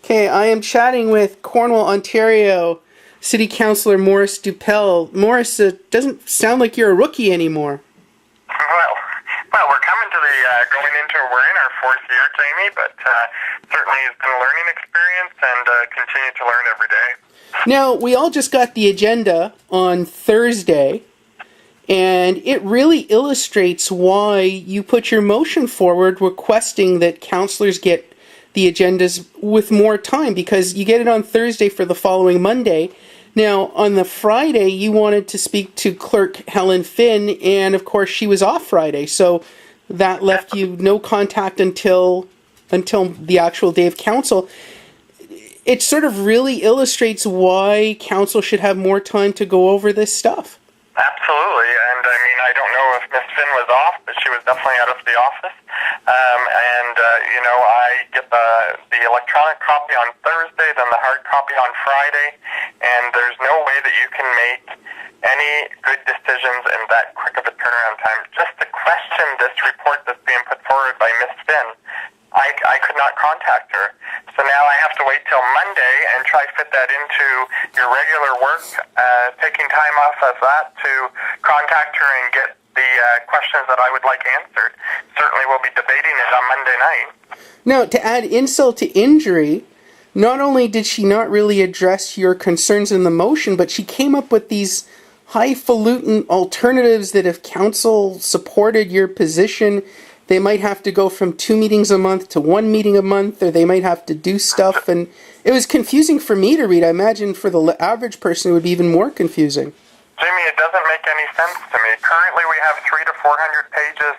Okay, I am chatting with Cornwall, Ontario City Councilor Maurice Dupelle. Maurice, it doesn't sound like you're a rookie anymore. Well, we're coming to we're in our fourth year, Jamie, but certainly it's been a learning experience and continue to learn every day. Now, we all just got the agenda on Thursday, and it really illustrates why you put your motion forward requesting that councillors get the agendas with more time, because you get it on Thursday for the following Monday. Now, on the Friday, you wanted to speak to Clerk Helen Finn, and of course she was off Friday, so that left you no contact until the actual day of council. It sort of really illustrates why council should have more time to go over this stuff. Absolutely, and I mean, I don't know if Miss Finn was off, but she was definitely out of the office. I get the electronic copy on Thursday, then the hard copy on Friday, and there's no way that you can make any good decisions in that quick of a turnaround time. Just to question this report that's being put forward by Miss Finn, I could not contact her. So now I have to wait till Monday and try to fit that into your regular work, taking time off of that to contact her and get the questions that I would like answered. Certainly we'll be debating it on Monday night. Now, to add insult to injury, not only did she not really address your concerns in the motion, but she came up with these highfalutin alternatives that if council supported your position, they might have to go from 2 meetings a month to 1 meeting a month, or they might have to do stuff, and it was confusing for me to read. I imagine for the average person it would be even more confusing. Jamie, it doesn't make any sense to me. Currently we have 300 to 400 pages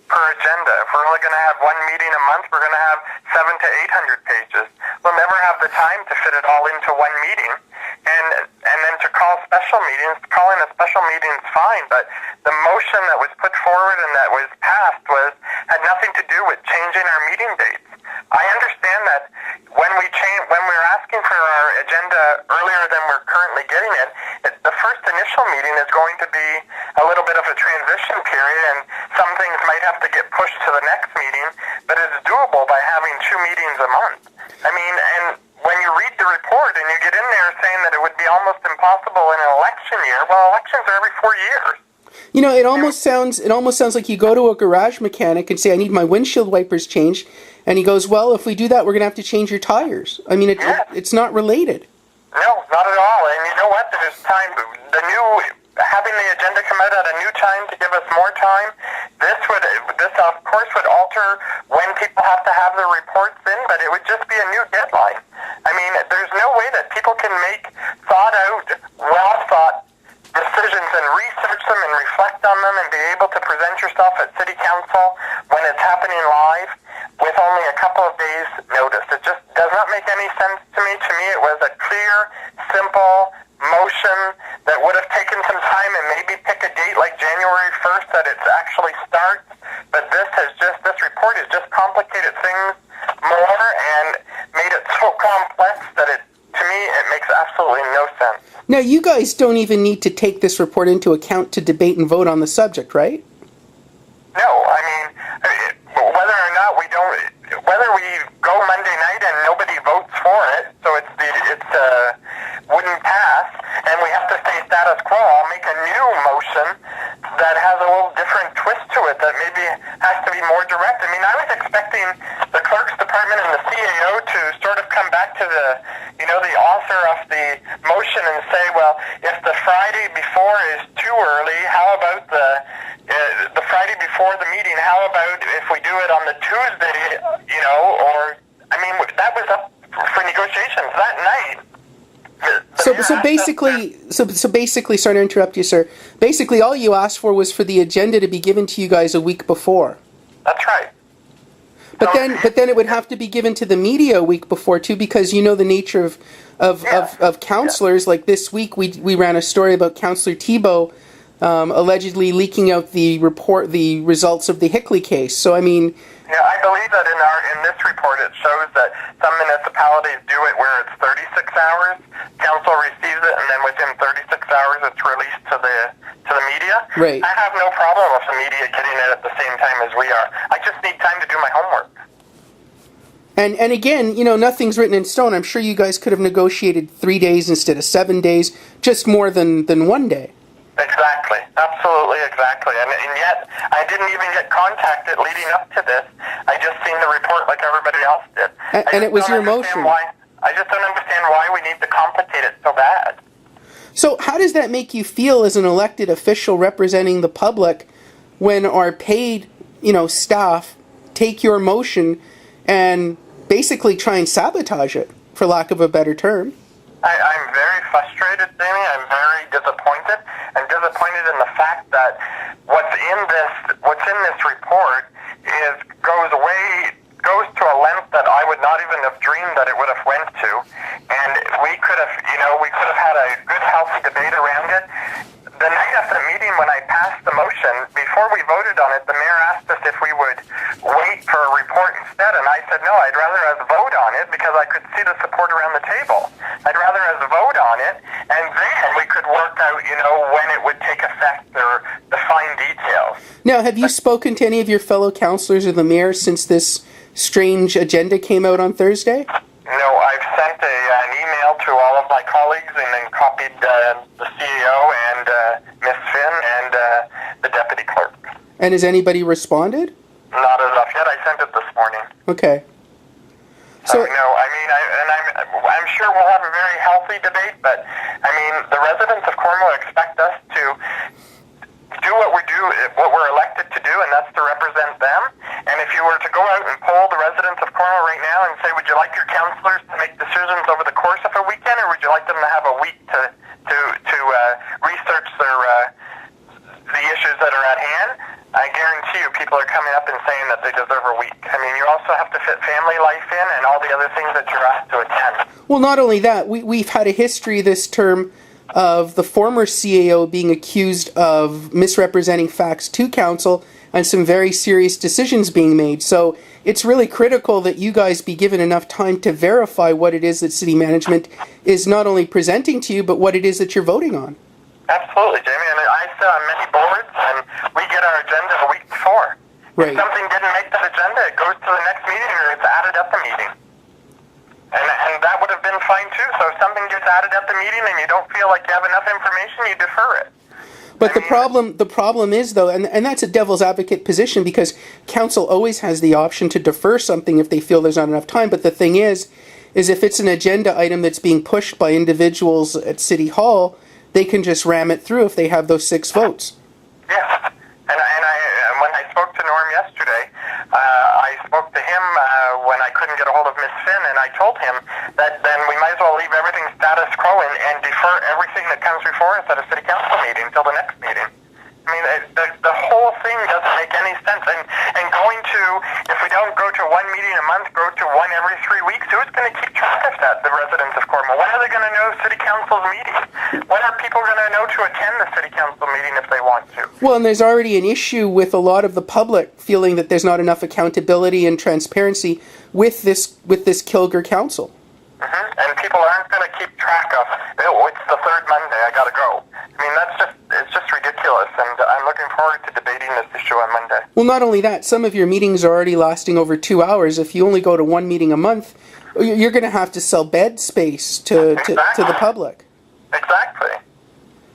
per agenda. If we're only going to have 1 meeting a month, we're going to have 700 to 800 pages. We'll never have the time to fit it all into 1 meeting. And then to call special meetings, calling a special meeting is fine, but the motion that was put forward and that was passed had nothing to do with changing our meeting dates. I understand that when we're asking for our agenda earlier than we're currently getting it, the first initial meeting is going to be a little bit of a transition period, and some things might have to get pushed to the next meeting, but it's doable by having 2 meetings a month. I mean, and when you read the report and you get in there saying that it would be almost impossible in an election year, well, elections are every 4 years. You know, it almost sounds like you go to a garage mechanic and say, I need my windshield wipers changed, and he goes, well, if we do that, we're going to have to change your tires. I mean, it's not related. No, not at all. And you know what? There's time. Having the agenda come out at a new time to give us more time, this of course would alter when people have to have their reports in, but it would just be a new deadline. I mean, there's no way that people can make well-thought decisions and research them and reflect on them and be able to present yourself at City Council when it's happening live with only a couple of days' notice. It just does not make any sense to me. To me, it was a clear, simple motion that would have taken some time and maybe pick a date like January 1st that it actually starts. But this report has just complicated things more and made it so complex that to me, it makes absolutely no sense. Now, you guys don't even need to take this report into account to debate and vote on the subject, right? No, I mean, whether or not whether we go Monday night and nobody votes for it, so it wouldn't pass, and we have to stay status quo, I'll make a new motion that has a little different twist to it that maybe has to be more direct. I mean, I was expecting the Clerk's Department and the CAO to sort of come back to the author of the motion and say, well, if the Friday before is too early, how about the Friday before the meeting, how about if we do it on the Tuesday, that was up for negotiations that night. So basically, sorry to interrupt you, sir. Basically, all you asked for was for the agenda to be given to you guys a week before. That's right. But then it would have to be given to the media a week before too, because you know the nature of councillors. Like this week, we ran a story about Councilor Thibault allegedly leaking out the results of the Hickley case. So I mean. Yeah, I believe that in this report it shows that some municipalities do it where it's 36 hours, council receives it, and then within 36 hours it's released to the media. Right. I have no problem with the media getting it at the same time as we are. I just need time to do my homework. And again, nothing's written in stone. I'm sure you guys could have negotiated 3 days instead of 7 days, just more than 1 day. Exactly. Absolutely, exactly. And yet, I didn't even get contacted leading up to this. I just seen the report like everybody else did. And it was your motion. I just don't understand why we need to complicate it so bad. So how does that make you feel as an elected official representing the public when our paid, staff take your motion and basically try and sabotage it, for lack of a better term? I'm very frustrated, Jamie. I'm very disappointed, and disappointed in the fact that what's in this report goes to a length that I would not even have dreamed that it would have went to, and we could have had a good, healthy debate around it. The night of the meeting, when I passed the motion, before we voted on it, the mayor asked us if we would wait for a report instead, and I said no, I'd rather us vote on it because I could see the support around the table. I'd rather us vote on it, and then we could work out, when it would take effect or the fine details. Now, have you spoken to any of your fellow councillors or the mayor since this strange agenda came out on Thursday? No, I've sent an email to all of my colleagues and then copied the CEO and Miss Finn and the deputy clerk. And has anybody responded? Not as of yet. I sent it this morning. Okay. So no, I'm sure we'll have a very healthy debate, but the residents of Cornwall expect us to do what we're elected to do, and that's to represent them. And if you were to go out and poll the residents of Cornwall right now and say, would you like your councillors to make decisions over the course of a weekend, or would you like them to have a week to research the issues that are at hand? I guarantee you people are coming up and saying that they deserve a week. You also have to fit family life in and all the other things that you're asked to attend. Well, not only that, we've had a history this term of the former CAO being accused of misrepresenting facts to council and some very serious decisions being made. So it's really critical that you guys be given enough time to verify what it is that city management is not only presenting to you, but what it is that you're voting on. Absolutely, Jamie. And I sit on many boards, and we get our agenda a week before. Right. If something didn't make that agenda, it goes to the next meeting or it's added at the meeting. And that would have been fine too. So if something gets added at the meeting and you don't feel like you have enough information, you defer it. But the problem is, though, and that's a devil's advocate position, because council always has the option to defer something if they feel there's not enough time. But the thing is if it's an agenda item that's being pushed by individuals at City Hall, they can just ram it through if they have those 6 votes. Yes. And when I spoke to Norm yesterday, I spoke to him when I couldn't get a hold of Miss Finn, and I told him that then we might as well leave everything status quo and defer everything that comes before us at a city council meeting until the next meeting. The whole thing doesn't make any sense. And going to, if we don't go to one meeting a month, go to one every 3 weeks, who's going to keep track of that? The residents of Cornwall. When are they going to know city council's meeting? When are people going to know to attend the city council meeting if they want to? Well, and there's already an issue with a lot of the public feeling that there's not enough accountability and transparency with this Kilger Council. Mm-hmm. And people aren't going to keep track of, it's the third Monday, I got to go. It's just ridiculous, and I'm looking forward to debating this issue on Monday. Well, not only that, some of your meetings are already lasting over 2 hours. If you only go to one meeting a month, you're going to have to sell bed space to the public. Exactly.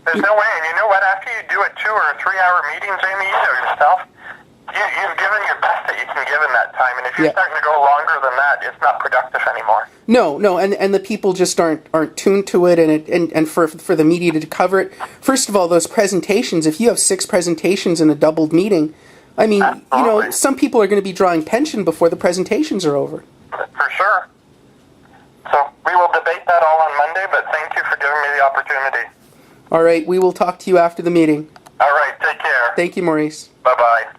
There's no way. And you know what? After you do a 2 or 3 hour meeting, Jamie, you know yourself, you've given your best that you can give in that time. And if you're starting to go longer than that, it's not productive anymore. No, and the people just aren't tuned to it, and for the media to cover it. First of all, those presentations, if you have 6 presentations in a doubled meeting, Absolutely. Some people are going to be drawing pension before the presentations are over. For sure. So we will debate that all on Monday, but thank you for giving me the opportunity. All right, we will talk to you after the meeting. All right, take care. Thank you, Maurice. Bye-bye.